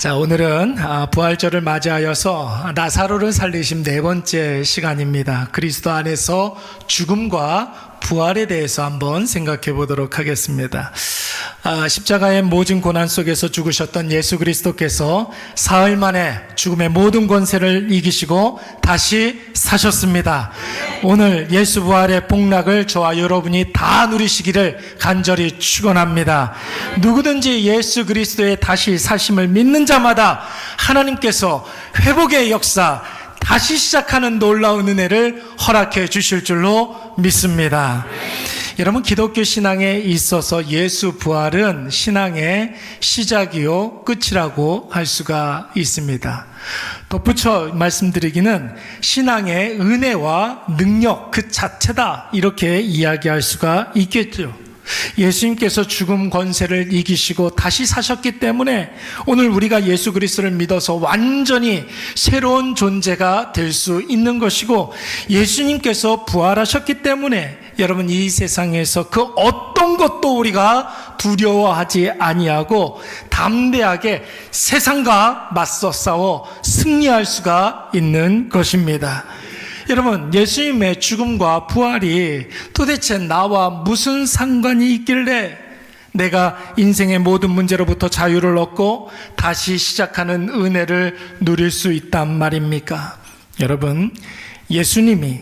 자, 오늘은 부활절을 맞이하여서 나사로를 살리신 네 번째 시간입니다. 그리스도 안에서 죽음과 부활에 대해서 한번 생각해 보도록 하겠습니다. 십자가의 모진 고난 속에서 죽으셨던 예수 그리스도께서 사흘 만에 죽음의 모든 권세를 이기시고 다시 사셨습니다. 오늘 예수 부활의 복락을 저와 여러분이 다 누리시기를 간절히 축원합니다. 누구든지 예수 그리스도의 다시 사심을 믿는 자마다 하나님께서 회복의 역사, 다시 시작하는 놀라운 은혜를 허락해 주실 줄로 믿습니다. 여러분, 기독교 신앙에 있어서 예수 부활은 신앙의 시작이요 끝이라고 할 수가 있습니다. 덧붙여 말씀드리기는 신앙의 은혜와 능력 그 자체다, 이렇게 이야기할 수가 있겠죠. 예수님께서 죽음 권세를 이기시고 다시 사셨기 때문에 오늘 우리가 예수 그리스도를 믿어서 완전히 새로운 존재가 될 수 있는 것이고, 예수님께서 부활하셨기 때문에 여러분, 이 세상에서 그 어떤 것도 우리가 두려워하지 아니하고 담대하게 세상과 맞서 싸워 승리할 수가 있는 것입니다. 여러분, 예수님의 죽음과 부활이 도대체 나와 무슨 상관이 있길래 내가 인생의 모든 문제로부터 자유를 얻고 다시 시작하는 은혜를 누릴 수 있단 말입니까? 여러분, 예수님이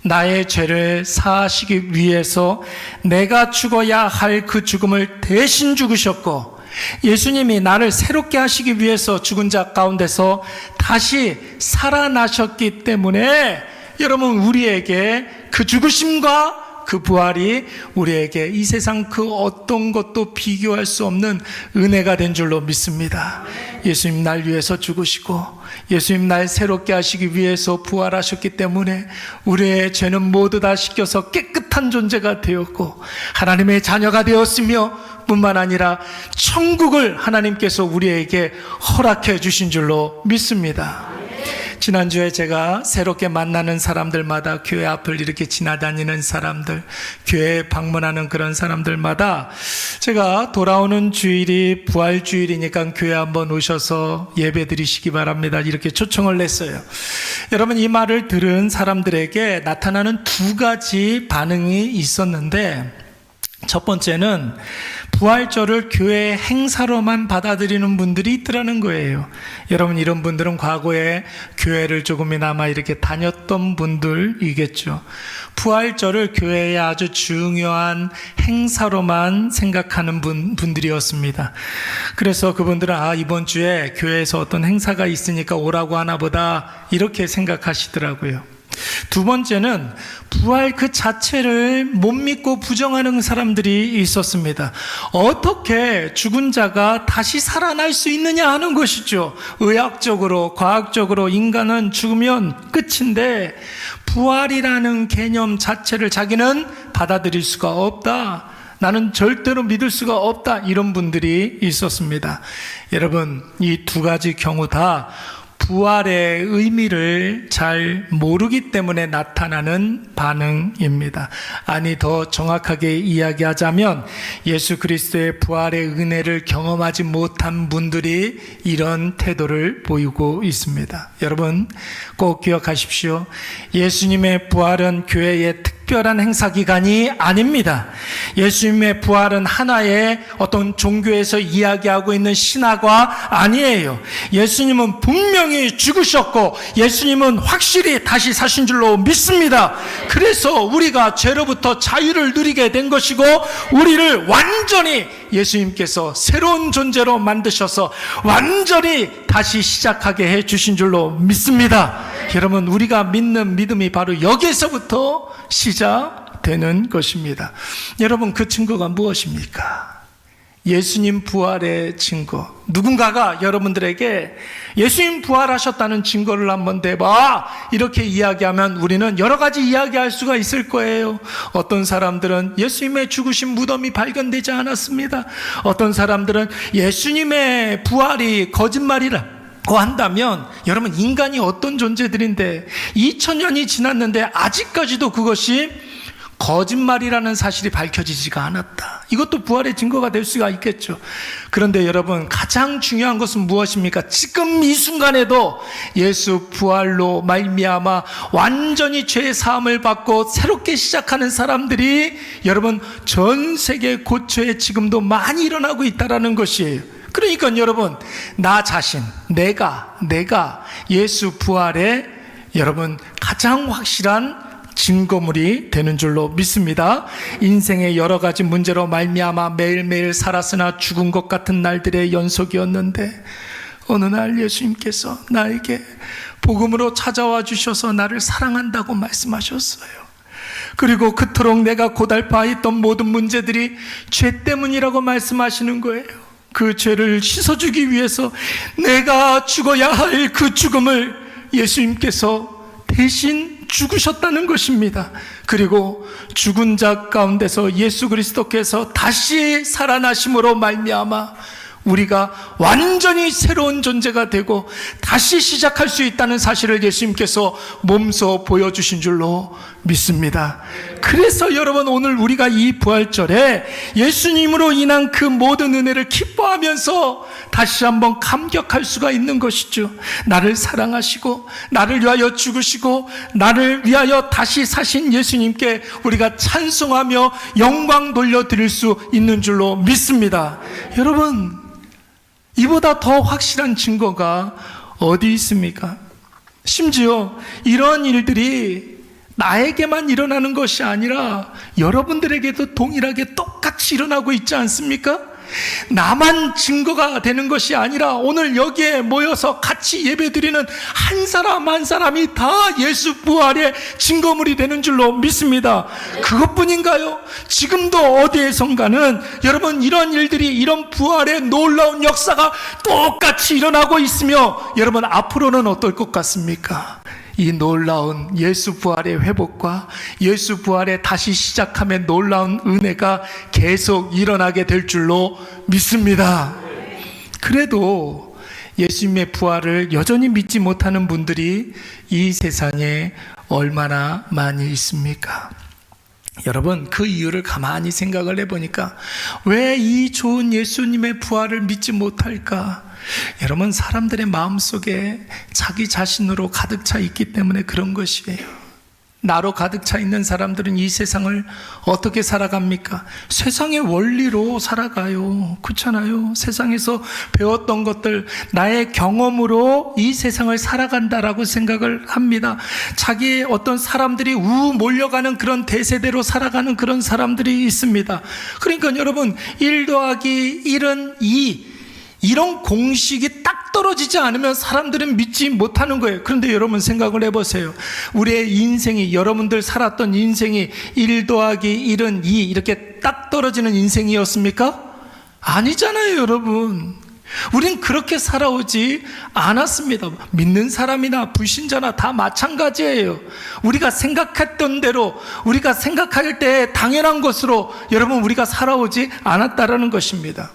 나의 죄를 사하시기 위해서 내가 죽어야 할 그 죽음을 대신 죽으셨고, 예수님이 나를 새롭게 하시기 위해서 죽은 자 가운데서 다시 살아나셨기 때문에 여러분, 우리에게 그 죽으심과 그 부활이 우리에게 이 세상 그 어떤 것도 비교할 수 없는 은혜가 된 줄로 믿습니다. 예수님 날 위해서 죽으시고 예수님 날 새롭게 하시기 위해서 부활하셨기 때문에 우리의 죄는 모두 다 씻겨서 깨끗한 존재가 되었고 하나님의 자녀가 되었으며, 뿐만 아니라 천국을 하나님께서 우리에게 허락해 주신 줄로 믿습니다. 지난주에 제가 새롭게 만나는 사람들마다, 교회 앞을 이렇게 지나다니는 사람들, 교회에 방문하는 그런 사람들마다 제가 돌아오는 주일이 부활주일이니까 교회 한번 오셔서 예배 드리시기 바랍니다, 이렇게 초청을 냈어요. 여러분, 이 말을 들은 사람들에게 나타나는 두 가지 반응이 있었는데, 첫 번째는 부활절을 교회 행사로만 받아들이는 분들이 있더라는 거예요. 여러분, 이런 분들은 과거에 교회를 조금이나마 이렇게 다녔던 분들이겠죠. 부활절을 교회의 아주 중요한 행사로만 생각하는 분들이었습니다. 그래서 그분들은 이번 주에 교회에서 어떤 행사가 있으니까 오라고 하나 보다, 이렇게 생각하시더라고요. 두 번째는 부활 그 자체를 못 믿고 부정하는 사람들이 있었습니다. 어떻게 죽은 자가 다시 살아날 수 있느냐 하는 것이죠. 의학적으로, 과학적으로 인간은 죽으면 끝인데 부활이라는 개념 자체를 자기는 받아들일 수가 없다, 나는 절대로 믿을 수가 없다, 이런 분들이 있었습니다. 여러분, 이 두 가지 경우 다 부활의 의미를 잘 모르기 때문에 나타나는 반응입니다. 아니, 더 정확하게 이야기하자면 예수 그리스도의 부활의 은혜를 경험하지 못한 분들이 이런 태도를 보이고 있습니다. 여러분, 꼭 기억하십시오. 예수님의 부활은 교회의 특별한 행사 기간이 아닙니다. 예수님의 부활은 하나의 어떤 종교에서 이야기하고 있는 신화가 아니에요. 예수님은 분명히 죽으셨고 예수님은 확실히 다시 사신 줄로 믿습니다. 그래서 우리가 죄로부터 자유를 누리게 된 것이고, 우리를 완전히 예수님께서 새로운 존재로 만드셔서 완전히 다시 시작하게 해 주신 줄로 믿습니다. 여러분, 우리가 믿는 믿음이 바로 여기에서부터 시작되는 것입니다. 여러분, 그 증거가 무엇입니까? 예수님 부활의 증거. 누군가가 여러분들에게 예수님 부활하셨다는 증거를 한번 대봐, 이렇게 이야기하면 우리는 여러 가지 이야기할 수가 있을 거예요. 어떤 사람들은 예수님의 죽으신 무덤이 발견되지 않았습니다. 어떤 사람들은 예수님의 부활이 거짓말이라 한다면, 여러분, 인간이 어떤 존재들인데 2000년이 지났는데 아직까지도 그것이 거짓말이라는 사실이 밝혀지지가 않았다. 이것도 부활의 증거가 될 수가 있겠죠. 그런데 여러분, 가장 중요한 것은 무엇입니까? 지금 이 순간에도 예수 부활로 말미암아 완전히 죄의 사함을 받고 새롭게 시작하는 사람들이 여러분 전 세계 곳초에 지금도 많이 일어나고 있다는 것이에요. 그러니까 여러분, 나 자신, 내가 예수 부활의 여러분 가장 확실한 증거물이 되는 줄로 믿습니다. 인생의 여러 가지 문제로 말미암아 매일매일 살았으나 죽은 것 같은 날들의 연속이었는데 어느 날 예수님께서 나에게 복음으로 찾아와 주셔서 나를 사랑한다고 말씀하셨어요. 그리고 그토록 내가 고달파했던 모든 문제들이 죄 때문이라고 말씀하시는 거예요. 그 죄를 씻어주기 위해서 내가 죽어야 할 그 죽음을 예수님께서 대신 죽으셨다는 것입니다. 그리고 죽은 자 가운데서 예수 그리스도께서 다시 살아나심으로 말미암아 우리가 완전히 새로운 존재가 되고 다시 시작할 수 있다는 사실을 예수님께서 몸소 보여주신 줄로 믿습니다. 그래서 여러분, 오늘 우리가 이 부활절에 예수님으로 인한 그 모든 은혜를 기뻐하면서 다시 한번 감격할 수가 있는 것이죠. 나를 사랑하시고 나를 위하여 죽으시고 나를 위하여 다시 사신 예수님께 우리가 찬송하며 영광 돌려드릴 수 있는 줄로 믿습니다. 여러분, 이보다 더 확실한 증거가 어디 있습니까? 심지어 이런 일들이 나에게만 일어나는 것이 아니라 여러분들에게도 동일하게 똑같이 일어나고 있지 않습니까? 나만 증거가 되는 것이 아니라 오늘 여기에 모여서 같이 예배드리는 한 사람 한 사람이 다 예수 부활의 증거물이 되는 줄로 믿습니다. 그것뿐인가요? 지금도 어디에선가는 여러분 이런 일들이, 이런 부활의 놀라운 역사가 똑같이 일어나고 있으며 여러분 앞으로는 어떨 것 같습니까? 이 놀라운 예수 부활의 회복과 예수 부활의 다시 시작함의 놀라운 은혜가 계속 일어나게 될 줄로 믿습니다. 그래도 예수님의 부활을 여전히 믿지 못하는 분들이 이 세상에 얼마나 많이 있습니까? 여러분, 그 이유를 가만히 생각을 해보니까 왜 이 좋은 예수님의 부활을 믿지 못할까? 여러분, 사람들의 마음속에 자기 자신으로 가득 차 있기 때문에 그런 것이에요. 나로 가득 차 있는 사람들은 이 세상을 어떻게 살아갑니까? 세상의 원리로 살아가요. 그렇잖아요. 세상에서 배웠던 것들, 나의 경험으로 이 세상을 살아간다라고 생각을 합니다. 자기의 어떤 사람들이 몰려가는 그런 대세대로 살아가는 그런 사람들이 있습니다. 그러니까 여러분, 1 더하기 1은 2, 이런 공식이 딱 떨어지지 않으면 사람들은 믿지 못하는 거예요. 그런데 여러분 생각을 해보세요. 우리의 인생이, 여러분들 살았던 인생이 1 더하기 1은 2 이렇게 딱 떨어지는 인생이었습니까? 아니잖아요, 여러분. 우린 그렇게 살아오지 않았습니다. 믿는 사람이나 불신자나 다 마찬가지예요. 우리가 생각했던 대로, 우리가 생각할 때 당연한 것으로 여러분 우리가 살아오지 않았다라는 것입니다.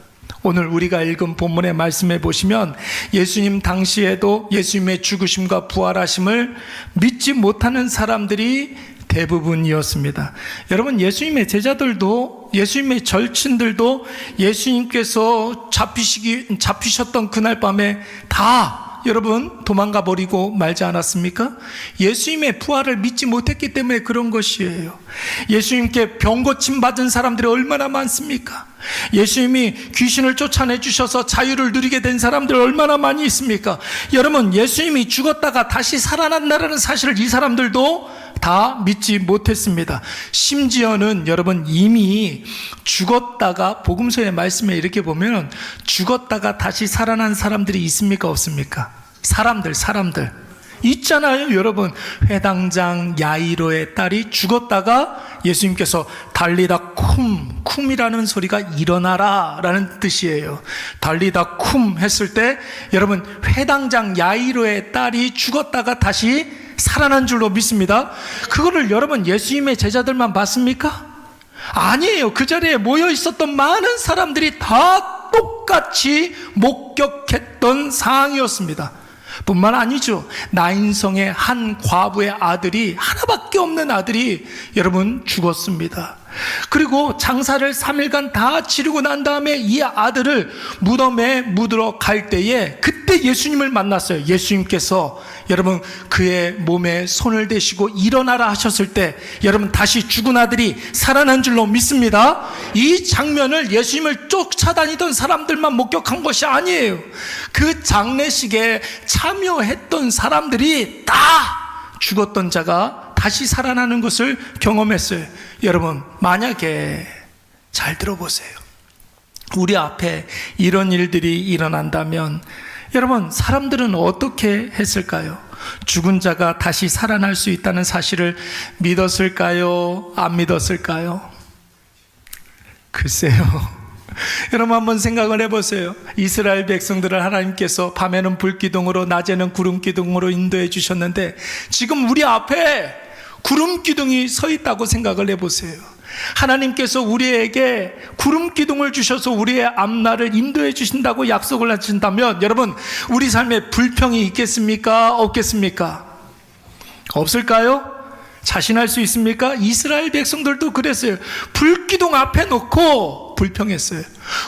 오늘 우리가 읽은 본문의 말씀에 보시면 예수님 당시에도 예수님의 죽으심과 부활하심을 믿지 못하는 사람들이 대부분이었습니다. 여러분, 예수님의 제자들도, 예수님의 절친들도 예수님께서 잡히셨던 그날 밤에 다 여러분 도망가 버리고 말지 않았습니까? 예수님의 부활을 믿지 못했기 때문에 그런 것이에요. 예수님께 병고침 받은 사람들이 얼마나 많습니까? 예수님이 귀신을 쫓아내 주셔서 자유를 누리게 된 사람들 얼마나 많이 있습니까? 여러분, 예수님이 죽었다가 다시 살아난다는 사실을 이 사람들도 다 믿지 못했습니다. 심지어는 여러분 이미 죽었다가, 복음서의 말씀에 이렇게 보면 죽었다가 다시 살아난 사람들이 있습니까, 없습니까? 사람들 있잖아요. 여러분, 회당장 야이로의 딸이 죽었다가 예수님께서 달리다 쿰이라는 소리가 일어나라 라는 뜻이에요. 달리다 쿰 했을 때 여러분, 회당장 야이로의 딸이 죽었다가 다시 살아난 줄로 믿습니다. 그거를 여러분 예수님의 제자들만 봤습니까? 아니에요. 그 자리에 모여 있었던 많은 사람들이 다 똑같이 목격했던 상황이었습니다. 뿐만 아니죠. 나인성의 한 과부의 아들이, 하나밖에 없는 아들이 여러분 죽었습니다. 그리고 장사를 3일간 다 치르고 난 다음에 이 아들을 무덤에 묻으러 갈 때에 그때 예수님을 만났어요. 예수님께서 여러분 그의 몸에 손을 대시고 일어나라 하셨을 때 여러분 다시 죽은 아들이 살아난 줄로 믿습니다. 이 장면을 예수님을 쫓아다니던 사람들만 목격한 것이 아니에요. 그 장례식에 참여했던 사람들이 다 죽었던 자가 다시 살아나는 것을 경험했어요. 여러분, 만약에 잘 들어보세요. 우리 앞에 이런 일들이 일어난다면 여러분, 사람들은 어떻게 했을까요? 죽은 자가 다시 살아날 수 있다는 사실을 믿었을까요? 안 믿었을까요? 글쎄요. 여러분 한번 생각을 해보세요. 이스라엘 백성들을 하나님께서 밤에는 불기둥으로 낮에는 구름기둥으로 인도해 주셨는데 지금 우리 앞에 구름기둥이 서 있다고 생각을 해보세요. 하나님께서 우리에게 구름기둥을 주셔서 우리의 앞날을 인도해 주신다고 약속을 하신다면 여러분 우리 삶에 불평이 있겠습니까? 없겠습니까? 없을까요? 자신할 수 있습니까? 이스라엘 백성들도 그랬어요. 불기둥 앞에 놓고 불평했어요.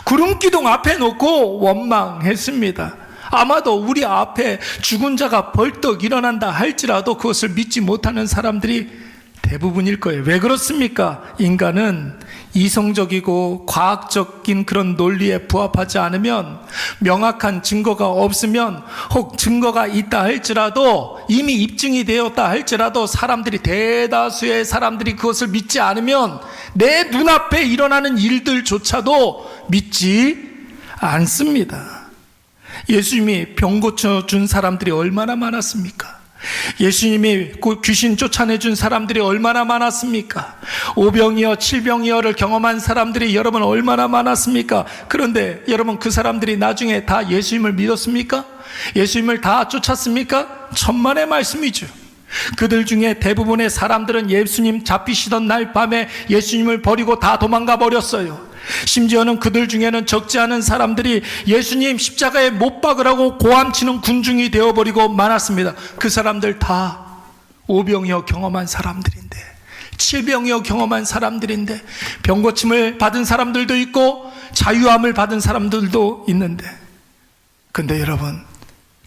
구름기둥 앞에 놓고 원망했습니다. 아마도 우리 앞에 죽은 자가 벌떡 일어난다 할지라도 그것을 믿지 못하는 사람들이 대부분일 거예요. 왜 그렇습니까? 인간은 이성적이고 과학적인 그런 논리에 부합하지 않으면, 명확한 증거가 없으면, 혹 증거가 있다 할지라도, 이미 입증이 되었다 할지라도 사람들이, 대다수의 사람들이 그것을 믿지 않으면 내 눈앞에 일어나는 일들조차도 믿지 않습니다. 예수님이 병 고쳐준 사람들이 얼마나 많았습니까? 예수님이 귀신 쫓아내준 사람들이 얼마나 많았습니까? 오병이어 칠병이어를 경험한 사람들이 여러분 얼마나 많았습니까? 그런데 여러분 그 사람들이 나중에 다 예수님을 믿었습니까? 예수님을 다 쫓았습니까? 천만의 말씀이죠. 그들 중에 대부분의 사람들은 예수님 잡히시던 날 밤에 예수님을 버리고 다 도망가 버렸어요. 심지어는 그들 중에는 적지 않은 사람들이 예수님 십자가에 못 박으라고 고함치는 군중이 되어버리고 많았습니다. 그 사람들 다 오병이어 경험한 사람들인데, 칠병이어 경험한 사람들인데, 병고침을 받은 사람들도 있고 자유함을 받은 사람들도 있는데, 근데 여러분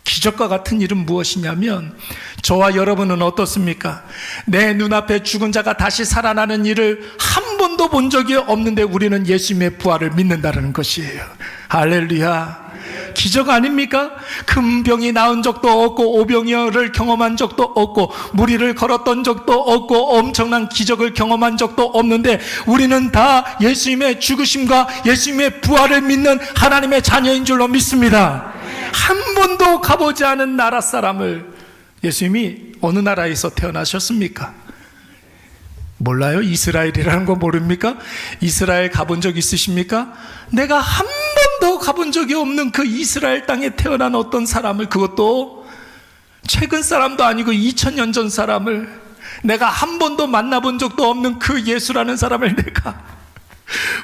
기적과 같은 일은 무엇이냐면, 저와 여러분은 어떻습니까? 내 눈앞에 죽은 자가 다시 살아나는 일을 한 번도 본 적이 없는데 우리는 예수님의 부활을 믿는다는 것이에요. 할렐루야. 기적 아닙니까? 큰 병이 나은 적도 없고 오병이어를 경험한 적도 없고 무리를 걸었던 적도 없고 엄청난 기적을 경험한 적도 없는데 우리는 다 예수님의 죽으심과 예수님의 부활을 믿는 하나님의 자녀인 줄로 믿습니다. 한 번도 가보지 않은 나라 사람을 예수님이 어느 나라에서 태어나셨습니까? 몰라요? 이스라엘이라는 거 모릅니까? 이스라엘 가본 적 있으십니까? 내가 한 번도 가본 적이 없는 그 이스라엘 땅에 태어난 어떤 사람을, 그것도 최근 사람도 아니고 2000년 전 사람을, 내가 한 번도 만나본 적도 없는 그 예수라는 사람을 내가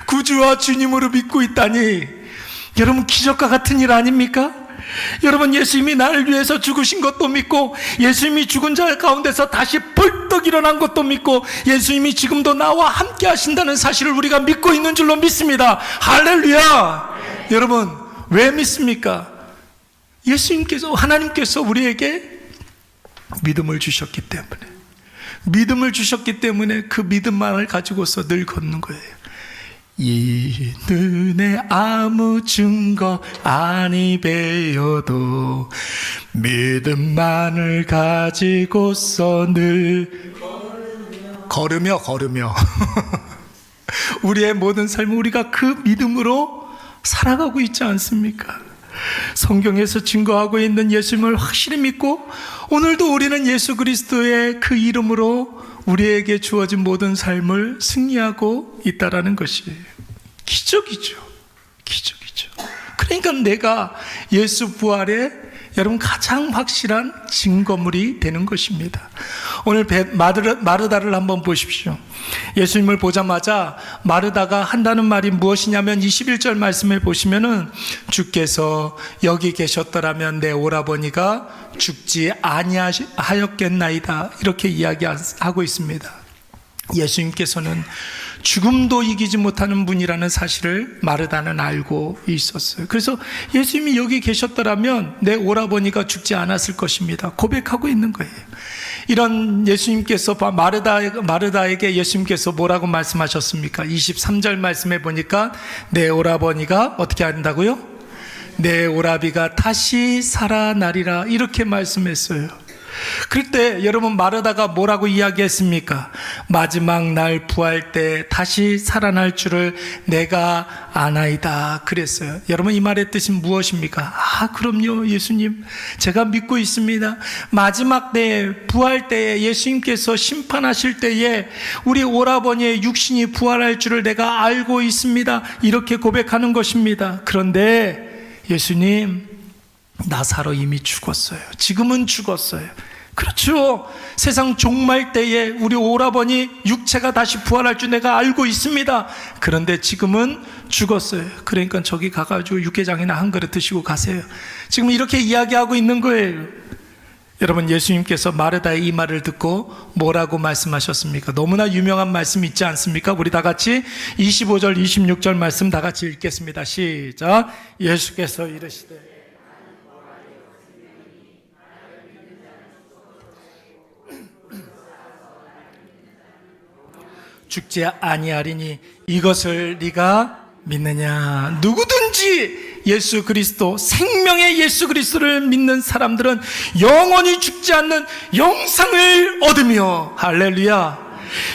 구주와 주님으로 믿고 있다니, 여러분 기적과 같은 일 아닙니까? 여러분 예수님이 나를 위해서 죽으신 것도 믿고, 예수님이 죽은 자 가운데서 다시 벌떡 일어난 것도 믿고, 예수님이 지금도 나와 함께 하신다는 사실을 우리가 믿고 있는 줄로 믿습니다. 할렐루야. 여러분 왜 믿습니까? 예수님께서, 하나님께서 우리에게 믿음을 주셨기 때문에, 믿음을 주셨기 때문에 그 믿음만을 가지고서 늘 걷는 거예요. 이 눈에 아무 증거 아니 배어도 믿음만을 가지고서 늘 걸으며 우리의 모든 삶은 우리가 그 믿음으로 살아가고 있지 않습니까? 성경에서 증거하고 있는 예수님을 확실히 믿고 오늘도 우리는 예수 그리스도의 그 이름으로 우리에게 주어진 모든 삶을 승리하고 있다라는 것이에요. 기적이죠. 기적이죠. 그러니까 내가 예수 부활의 여러분 가장 확실한 증거물이 되는 것입니다. 오늘 마르다를 한번 보십시오. 예수님을 보자마자 마르다가 한다는 말이 무엇이냐면 21절 말씀을 보시면은 주께서 여기 계셨더라면 내 오라버니가 죽지 아니하였겠나이다, 이렇게 이야기하고 있습니다. 예수님께서는 죽음도 이기지 못하는 분이라는 사실을 마르다는 알고 있었어요. 그래서 예수님이 여기 계셨더라면 내 오라버니가 죽지 않았을 것입니다, 고백하고 있는 거예요. 이런 예수님께서 마르다에게 예수님께서 뭐라고 말씀하셨습니까? 23절 말씀에 보니까 내 오라버니가 어떻게 한다고요? 내 오라비가 다시 살아나리라, 이렇게 말씀했어요. 그럴 때 여러분, 마르다가 뭐라고 이야기했습니까? 마지막 날 부활 때 다시 살아날 줄을 내가 아나이다 그랬어요. 여러분, 이 말의 뜻은 무엇입니까? 그럼요, 예수님, 제가 믿고 있습니다. 마지막 때에, 부활 때에, 예수님께서 심판하실 때에 우리 오라버니의 육신이 부활할 줄을 내가 알고 있습니다, 이렇게 고백하는 것입니다. 그런데 예수님, 나사로 이미 죽었어요. 지금은 죽었어요. 그렇죠. 세상 종말 때에 우리 오라버니 육체가 다시 부활할 줄 내가 알고 있습니다. 그런데 지금은 죽었어요. 그러니까 저기 가가지고 육개장이나 한 그릇 드시고 가세요. 지금 이렇게 이야기하고 있는 거예요. 여러분, 예수님께서 마르다의 이 말을 듣고 뭐라고 말씀하셨습니까? 너무나 유명한 말씀이 있지 않습니까? 우리 다 같이 25절 26절 말씀 다 같이 읽겠습니다. 시작. 예수께서 이르시되 죽지 아니하리니 이것을 네가 믿느냐? 누구든지 예수 그리스도, 생명의 예수 그리스도를 믿는 사람들은 영원히 죽지 않는 영생을 얻으며, 할렐루야,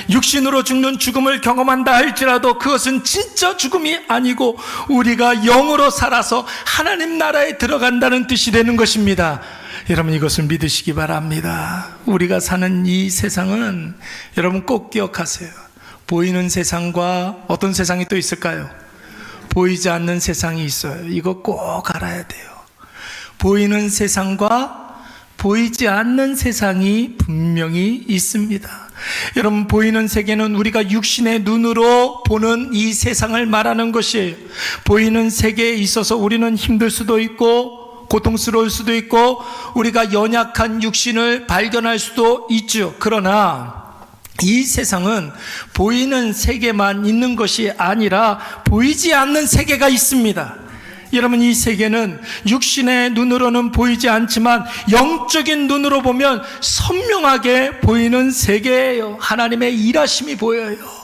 육신으로 죽는 죽음을 경험한다 할지라도 그것은 진짜 죽음이 아니고 우리가 영으로 살아서 하나님 나라에 들어간다는 뜻이 되는 것입니다. 여러분, 이것을 믿으시기 바랍니다. 우리가 사는 이 세상은, 여러분 꼭 기억하세요. 보이는 세상과 어떤 세상이 또 있을까요? 보이지 않는 세상이 있어요. 이거 꼭 알아야 돼요. 보이는 세상과 보이지 않는 세상이 분명히 있습니다. 여러분, 보이는 세계는 우리가 육신의 눈으로 보는 이 세상을 말하는 것이에요. 보이는 세계에 있어서 우리는 힘들 수도 있고 고통스러울 수도 있고 우리가 연약한 육신을 발견할 수도 있죠. 그러나 이 세상은 보이는 세계만 있는 것이 아니라 보이지 않는 세계가 있습니다. 여러분, 이 세계는 육신의 눈으로는 보이지 않지만 영적인 눈으로 보면 선명하게 보이는 세계예요. 하나님의 일하심이 보여요.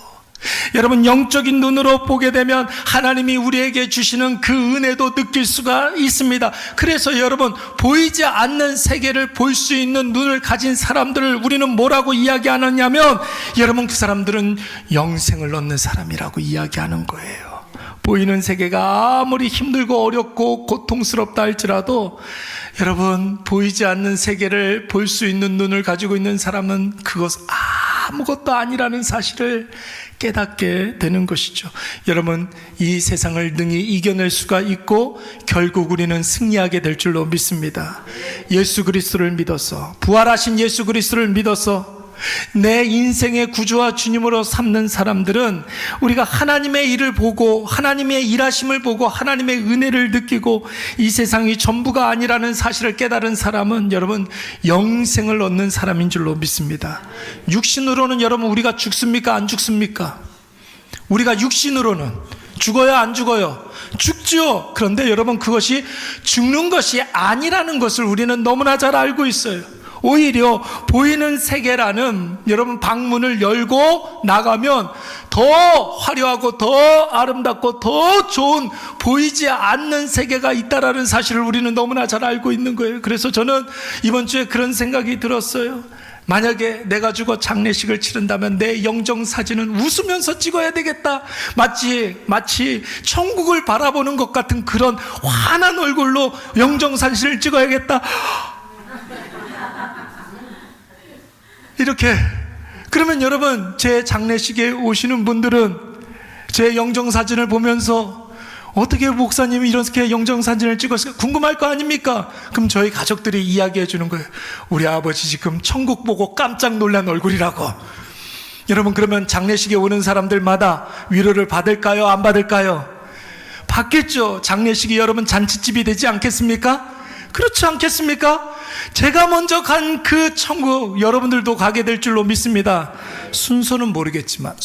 여러분, 영적인 눈으로 보게 되면 하나님이 우리에게 주시는 그 은혜도 느낄 수가 있습니다. 그래서 여러분, 보이지 않는 세계를 볼 수 있는 눈을 가진 사람들을 우리는 뭐라고 이야기하느냐면, 여러분, 그 사람들은 영생을 얻는 사람이라고 이야기하는 거예요. 보이는 세계가 아무리 힘들고 어렵고 고통스럽다 할지라도 여러분, 보이지 않는 세계를 볼 수 있는 눈을 가지고 있는 사람은 그것 아무것도 아니라는 사실을 깨닫게 되는 것이죠. 여러분, 이 세상을 능히 이겨낼 수가 있고 결국 우리는 승리하게 될 줄로 믿습니다. 예수 그리스도를 믿어서, 부활하신 예수 그리스도를 믿어서 내 인생의 구주와 주님으로 삼는 사람들은 우리가 하나님의 일을 보고 하나님의 일하심을 보고 하나님의 은혜를 느끼고 이 세상이 전부가 아니라는 사실을 깨달은 사람은 여러분, 영생을 얻는 사람인 줄로 믿습니다. 육신으로는 여러분, 우리가 죽습니까? 안 죽습니까? 우리가 육신으로는 죽어요? 안 죽어요? 죽죠. 그런데 여러분, 그것이 죽는 것이 아니라는 것을 우리는 너무나 잘 알고 있어요. 오히려 보이는 세계라는 여러분 방문을 열고 나가면 더 화려하고 더 아름답고 더 좋은 보이지 않는 세계가 있다라는 사실을 우리는 너무나 잘 알고 있는 거예요. 그래서 저는 이번 주에 그런 생각이 들었어요. 만약에 내가 죽어 장례식을 치른다면 내 영정사진은 웃으면서 찍어야 되겠다. 마치 천국을 바라보는 것 같은 그런 환한 얼굴로 영정사진을 찍어야겠다. 이렇게. 그러면 여러분, 제 장례식에 오시는 분들은 제 영정사진을 보면서 어떻게 목사님이 이렇게 영정사진을 찍었을까 궁금할 거 아닙니까? 그럼 저희 가족들이 이야기해 주는 거예요. 우리 아버지 지금 천국 보고 깜짝 놀란 얼굴이라고. 여러분, 그러면 장례식에 오는 사람들마다 위로를 받을까요? 안 받을까요? 받겠죠. 장례식이 여러분 잔치집이 되지 않겠습니까? 그렇지 않겠습니까? 제가 먼저 간 그 천국 여러분들도 가게 될 줄로 믿습니다. 순서는 모르지만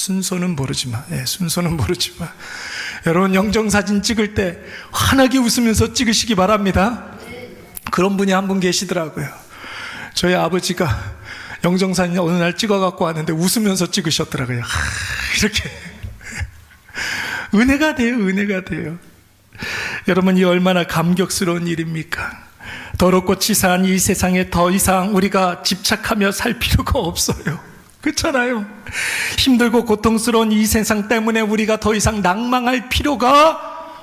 여러분, 영정사진 찍을 때 환하게 웃으면서 찍으시기 바랍니다. 그런 분이 한 분 계시더라고요. 저희 아버지가 영정사진 어느 날 찍어갖고 왔는데 웃으면서 찍으셨더라고요. 이렇게 은혜가 돼요. 여러분, 이 얼마나 감격스러운 일입니까? 더럽고 치사한 이 세상에 더 이상 우리가 집착하며 살 필요가 없어요. 그렇잖아요. 힘들고 고통스러운 이 세상 때문에 우리가 더 이상 낭망할 필요가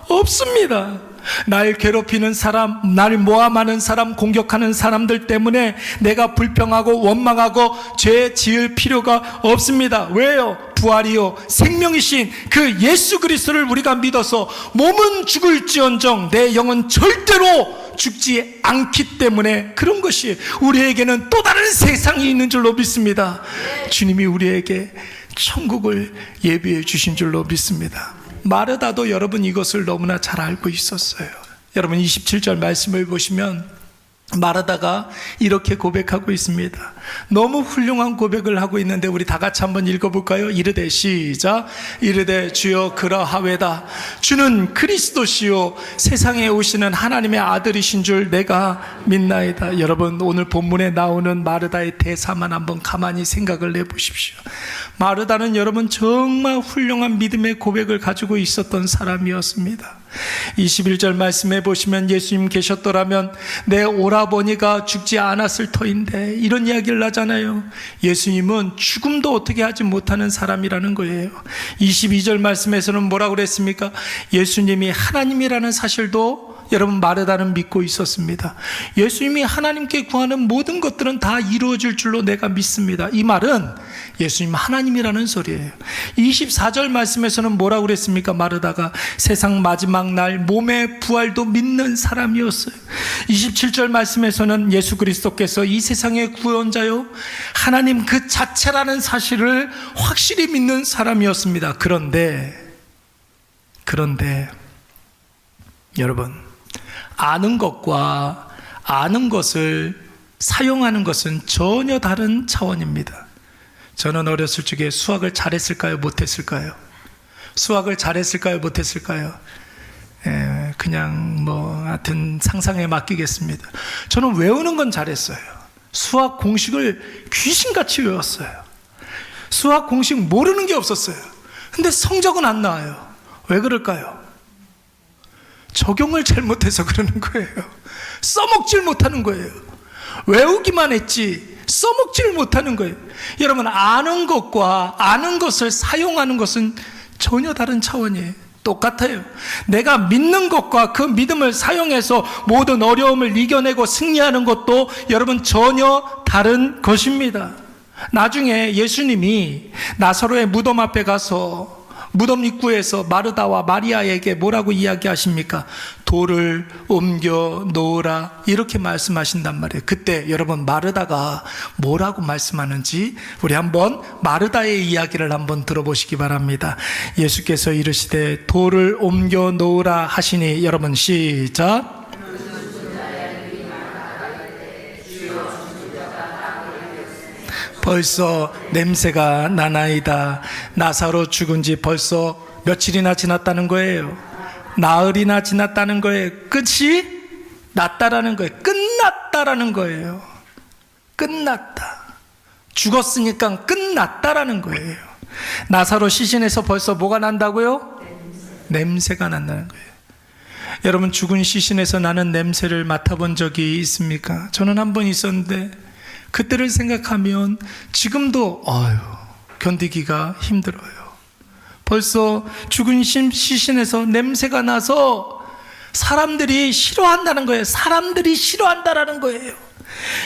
없습니다. 날 괴롭히는 사람, 날 모함하는 사람, 공격하는 사람들 때문에 내가 불평하고 원망하고 죄 지을 필요가 없습니다. 왜요? 부활이요 생명이신 그 예수 그리스도를 우리가 믿어서 몸은 죽을지언정 내 영은 절대로 죽지 않기 때문에 그런 것이 우리에게는 또 다른 세상이 있는 줄로 믿습니다. 주님이 우리에게 천국을 예비해 주신 줄로 믿습니다. 마르다도 여러분 이것을 너무나 잘 알고 있었어요. 여러분 27절 말씀을 보시면 마르다가 이렇게 고백하고 있습니다. 너무 훌륭한 고백을 하고 있는데 우리 다 같이 한번 읽어볼까요? 이르되 시작. 이르되 주여 그러하외다. 주는 그리스도시요 세상에 오시는 하나님의 아들이신 줄 내가 믿나이다. 여러분, 오늘 본문에 나오는 마르다의 대사만 한번 가만히 생각을 해보십시오. 마르다는 여러분 정말 훌륭한 믿음의 고백을 가지고 있었던 사람이었습니다. 21절 말씀해 보시면 예수님 계셨더라면 내 오라버니가 죽지 않았을 터인데, 이런 이야기를 하잖아요. 예수님은 죽음도 어떻게 하지 못하는 사람이라는 거예요. 22절 말씀에서는 뭐라고 그랬습니까? 예수님이 하나님이라는 사실도 여러분 마르다는 믿고 있었습니다. 예수님이 하나님께 구하는 모든 것들은 다 이루어질 줄로 내가 믿습니다. 이 말은 예수님 하나님이라는 소리예요. 24절 말씀에서는 뭐라고 그랬습니까? 마르다가 세상 마지막 날 몸의 부활도 믿는 사람이었어요. 27절 말씀에서는 예수 그리스도께서 이 세상의 구원자요 하나님 그 자체라는 사실을 확실히 믿는 사람이었습니다. 그런데 여러분, 아는 것과 아는 것을 사용하는 것은 전혀 다른 차원입니다. 저는 어렸을 적에 수학을 잘했을까요? 못했을까요? 수학을 잘했을까요? 못했을까요? 그냥 하여튼 상상에 맡기겠습니다. 저는 외우는 건 잘했어요. 수학 공식을 귀신같이 외웠어요. 수학 공식 모르는 게 없었어요. 근데 성적은 안 나와요. 왜 그럴까요? 적용을 잘못해서 그러는 거예요. 써먹질 못하는 거예요. 외우기만 했지 써먹지를 못하는 거예요. 여러분, 아는 것과 아는 것을 사용하는 것은 전혀 다른 차원이에요. 똑같아요. 내가 믿는 것과 그 믿음을 사용해서 모든 어려움을 이겨내고 승리하는 것도 여러분 전혀 다른 것입니다. 나중에 예수님이 나사로의 무덤 앞에 가서 무덤 입구에서 마르다와 마리아에게 뭐라고 이야기하십니까? 돌을 옮겨 놓으라, 이렇게 말씀하신단 말이에요. 그때 여러분 마르다가 뭐라고 말씀하는지 우리 한번 마르다의 이야기를 한번 들어보시기 바랍니다. 예수께서 이르시되 돌을 옮겨 놓으라 하시니, 여러분 시작. 벌써 냄새가 나나이다. 나사로 죽은 지 벌써 며칠이나 지났다는 거예요. 나흘이나 지났다는 거예요. 끝이 났다라는 거예요. 끝났다라는 거예요. 끝났다. 죽었으니까 끝났다라는 거예요. 나사로 시신에서 벌써 뭐가 난다고요? 냄새가 난다는 거예요. 여러분, 죽은 시신에서 나는 냄새를 맡아본 적이 있습니까? 저는 한 번 있었는데 그때를 생각하면 지금도 견디기가 힘들어요. 벌써 죽은 시신에서 냄새가 나서 사람들이 싫어한다는 거예요. 사람들이 싫어한다라는 거예요.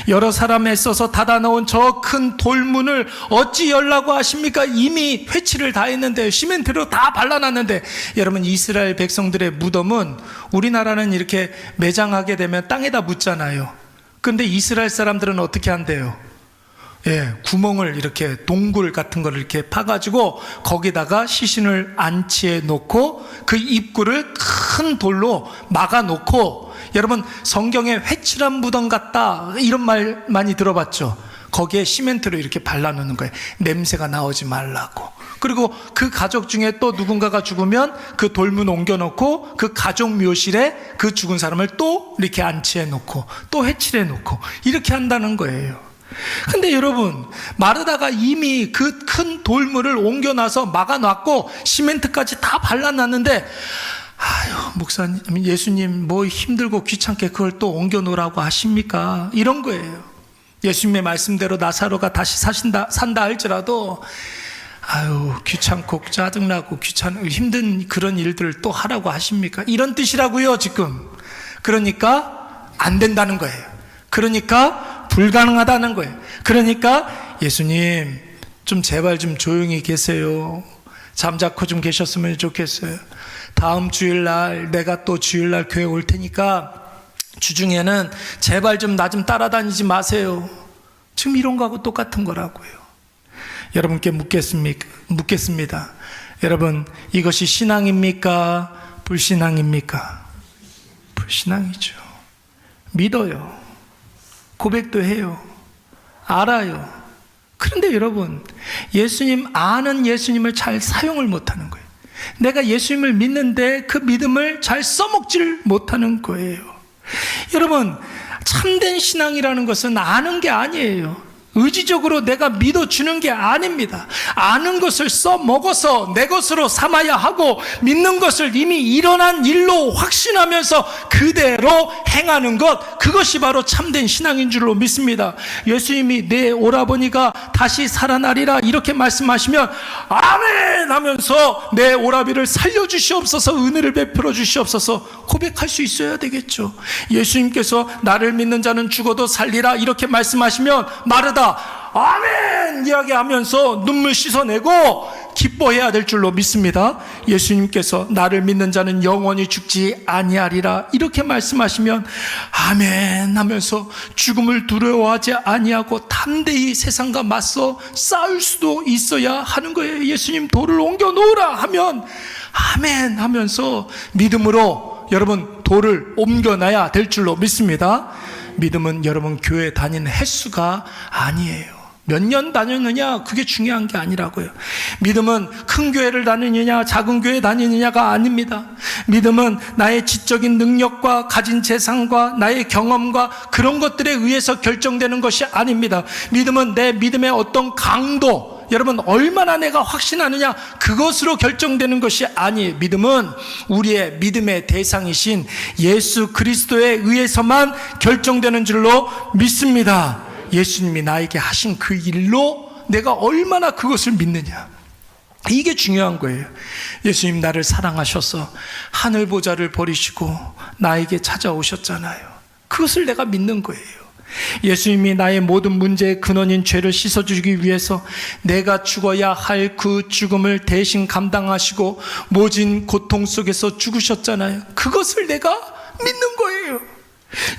여러 사람 애써서 닫아 놓은 저 큰 돌문을 어찌 열라고 하십니까? 이미 회치를 다 했는데, 시멘트로 다 발라놨는데. 여러분, 이스라엘 백성들의 무덤은 우리나라는 이렇게 매장하게 되면 땅에다 묻잖아요. 근데 이스라엘 사람들은 어떻게 한대요? 구멍을 이렇게 동굴 같은 걸 이렇게 파가지고 거기다가 시신을 안치해 놓고 그 입구를 큰 돌로 막아 놓고, 여러분, 성경에 회칠한 무덤 같다 이런 말 많이 들어봤죠? 거기에 시멘트로 이렇게 발라놓는 거예요. 냄새가 나오지 말라고. 그리고 그 가족 중에 또 누군가가 죽으면 그 돌문 옮겨놓고 그 가족 묘실에 그 죽은 사람을 또 이렇게 안치해 놓고 또 회칠해 놓고 이렇게 한다는 거예요. 근데 여러분, 마르다가 이미 그 큰 돌문을 옮겨놔서 막아놨고 시멘트까지 다 발라놨는데, 아유, 목사님, 예수님 뭐 힘들고 귀찮게 그걸 또 옮겨놓으라고 하십니까? 이런 거예요. 예수님의 말씀대로 나사로가 다시 산다 할지라도, 아유, 귀찮고 짜증나고 힘든 그런 일들을 또 하라고 하십니까? 이런 뜻이라고요, 지금. 그러니까 안 된다는 거예요. 그러니까 불가능하다는 거예요. 그러니까 예수님, 좀 제발 좀 조용히 계세요. 잠자코 좀 계셨으면 좋겠어요. 다음 주일날 내가 또 주일날 교회 올 테니까 주중에는 제발 좀 나 좀 따라다니지 마세요. 지금 이런 거하고 똑같은 거라고요. 여러분께 묻겠습니다. 여러분, 이것이 신앙입니까? 불신앙입니까? 불신앙이죠. 믿어요. 고백도 해요. 알아요. 그런데 여러분, 예수님 아는 예수님을 잘 사용을 못하는 거예요. 내가 예수님을 믿는데 그 믿음을 잘 써먹질 못하는 거예요. 여러분, 참된 신앙이라는 것은 아는 게 아니에요. 의지적으로 내가 믿어주는 게 아닙니다. 아는 것을 써먹어서 내 것으로 삼아야 하고, 믿는 것을 이미 일어난 일로 확신하면서 그대로 행하는 것, 그것이 바로 참된 신앙인 줄로 믿습니다. 예수님이 내 오라버니가 다시 살아나리라 이렇게 말씀하시면 아멘 하면서 내 오라비를 살려주시옵소서, 은혜를 베풀어 주시옵소서 고백할 수 있어야 되겠죠. 예수님께서 나를 믿는 자는 죽어도 살리라 이렇게 말씀하시면 마르다 아멘 이야기하면서 눈물 씻어내고 기뻐해야 될 줄로 믿습니다. 예수님께서 나를 믿는 자는 영원히 죽지 아니하리라 이렇게 말씀하시면 아멘 하면서 죽음을 두려워하지 아니하고 담대히 세상과 맞서 싸울 수도 있어야 하는 거예요. 예수님 돌을 옮겨 놓으라 하면 아멘 하면서 믿음으로 여러분 돌을 옮겨놔야 될 줄로 믿습니다. 믿음은 여러분 교회 다니는 횟수가 아니에요. 몇 년 다녔느냐 그게 중요한 게 아니라고요. 믿음은 큰 교회를 다니느냐 작은 교회 다니느냐가 아닙니다. 믿음은 나의 지적인 능력과 가진 재산과 나의 경험과 그런 것들에 의해서 결정되는 것이 아닙니다. 믿음은 내 믿음의 어떤 강도, 여러분 얼마나 내가 확신하느냐 그것으로 결정되는 것이 아니에요. 믿음은 우리의 믿음의 대상이신 예수 그리스도에 의해서만 결정되는 줄로 믿습니다. 예수님이 나에게 하신 그 일로 내가 얼마나 그것을 믿느냐, 이게 중요한 거예요. 예수님 나를 사랑하셔서 하늘 보좌를 버리시고 나에게 찾아오셨잖아요. 그것을 내가 믿는 거예요. 예수님이 나의 모든 문제의 근원인 죄를 씻어주기 위해서 내가 죽어야 할 그 죽음을 대신 감당하시고 모진 고통 속에서 죽으셨잖아요. 그것을 내가 믿는 거예요.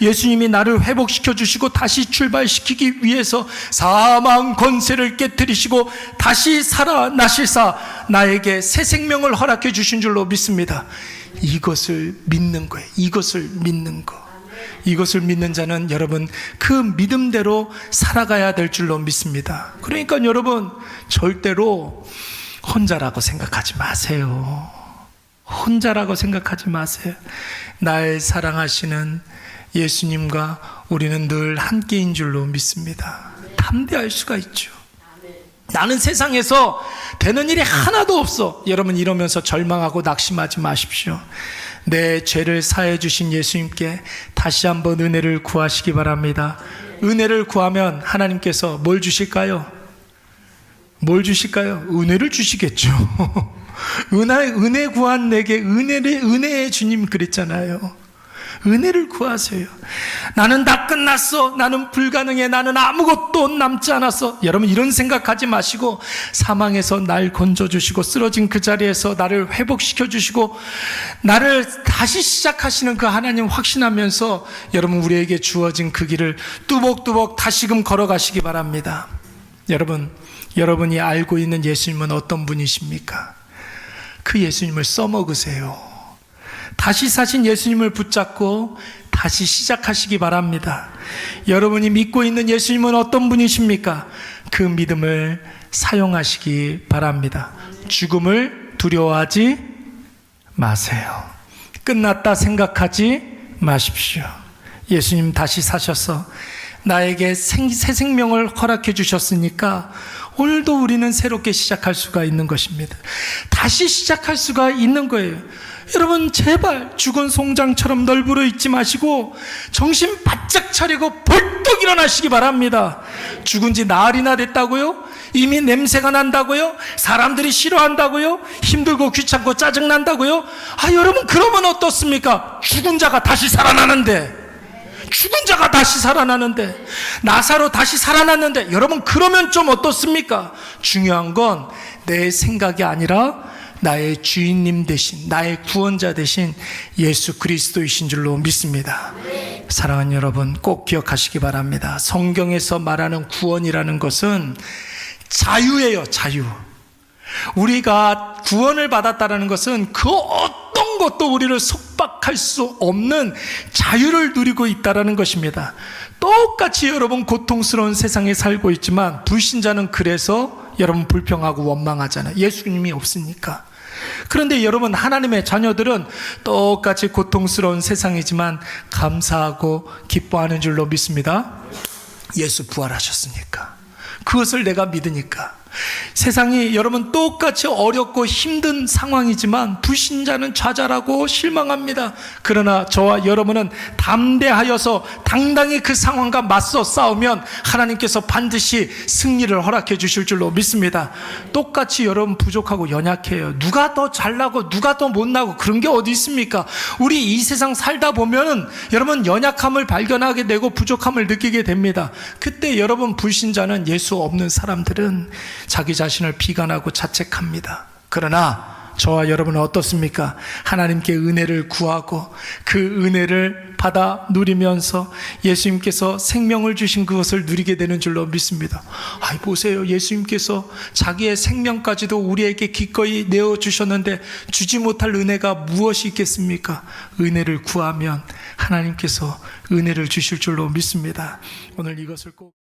예수님이 나를 회복시켜 주시고 다시 출발시키기 위해서 사망 권세를 깨뜨리시고 다시 살아나시사 나에게 새 생명을 허락해 주신 줄로 믿습니다. 이것을 믿는 거예요. 이것을 믿는 거. 이것을 믿는 자는 여러분 그 믿음대로 살아가야 될 줄로 믿습니다. 그러니까 여러분 절대로 혼자라고 생각하지 마세요. 혼자라고 생각하지 마세요. 날 사랑하시는 예수님과 우리는 늘 함께인 줄로 믿습니다. 담대할 수가 있죠. 나는 세상에서 되는 일이 하나도 없어. 여러분 이러면서 절망하고 낙심하지 마십시오. 내 죄를 사해 주신 예수님께 다시 한번 은혜를 구하시기 바랍니다. 은혜를 구하면 하나님께서 뭘 주실까요? 뭘 주실까요? 은혜를 주시겠죠. 은혜 구한 내게 은혜의 주님 그랬잖아요. 은혜를 구하세요. 나는 다 끝났어. 나는 불가능해. 나는 아무것도 남지 않았어. 여러분 이런 생각하지 마시고 사망에서 날 건져주시고 쓰러진 그 자리에서 나를 회복시켜주시고 나를 다시 시작하시는 그 하나님 확신하면서 여러분 우리에게 주어진 그 길을 뚜벅뚜벅 다시금 걸어가시기 바랍니다. 여러분, 여러분이 알고 있는 예수님은 어떤 분이십니까? 그 예수님을 써먹으세요. 다시 사신 예수님을 붙잡고 다시 시작하시기 바랍니다. 여러분이 믿고 있는 예수님은 어떤 분이십니까? 그 믿음을 사용하시기 바랍니다. 죽음을 두려워하지 마세요. 끝났다 생각하지 마십시오. 예수님 다시 사셔서 나에게 새 생명을 허락해 주셨으니까 오늘도 우리는 새롭게 시작할 수가 있는 것입니다. 다시 시작할 수가 있는 거예요. 여러분 제발 죽은 송장처럼 널브러 있지 마시고 정신 바짝 차리고 벌떡 일어나시기 바랍니다. 죽은 지 나흘이나 됐다고요? 이미 냄새가 난다고요? 사람들이 싫어한다고요? 힘들고 귀찮고 짜증난다고요? 여러분 그러면 어떻습니까? 죽은 자가 다시 살아나는데, 죽은 자가 다시 살아나는데, 나사로 다시 살아났는데, 여러분 그러면 좀 어떻습니까? 중요한 건 내 생각이 아니라 나의 주인님 되신, 나의 구원자 되신 예수 그리스도이신 줄로 믿습니다. 사랑하는 여러분 꼭 기억하시기 바랍니다. 성경에서 말하는 구원이라는 것은 자유예요. 자유. 우리가 구원을 받았다는 것은 그 어떤 것도 우리를 속박할 수 없는 자유를 누리고 있다는 것입니다. 똑같이 여러분 고통스러운 세상에 살고 있지만 불신자는 그래서 여러분 불평하고 원망하잖아요. 예수님이 없으니까. 그런데 여러분 하나님의 자녀들은 똑같이 고통스러운 세상이지만 감사하고 기뻐하는 줄로 믿습니다. 예수 부활하셨으니까. 그것을 내가 믿으니까. 세상이 여러분 똑같이 어렵고 힘든 상황이지만 불신자는 좌절하고 실망합니다. 그러나 저와 여러분은 담대하여서 당당히 그 상황과 맞서 싸우면 하나님께서 반드시 승리를 허락해 주실 줄로 믿습니다. 똑같이 여러분 부족하고 연약해요. 누가 더 잘나고 누가 더 못나고 그런 게 어디 있습니까? 우리 이 세상 살다 보면 여러분 연약함을 발견하게 되고 부족함을 느끼게 됩니다. 그때 여러분 불신자는 예수 없는 사람들은 자기 자신을 비관하고 자책합니다. 그러나 저와 여러분은 어떻습니까? 하나님께 은혜를 구하고 그 은혜를 받아 누리면서 예수님께서 생명을 주신 그것을 누리게 되는 줄로 믿습니다. 보세요. 예수님께서 자기의 생명까지도 우리에게 기꺼이 내어주셨는데 주지 못할 은혜가 무엇이 있겠습니까? 은혜를 구하면 하나님께서 은혜를 주실 줄로 믿습니다. 오늘 이것을 꼭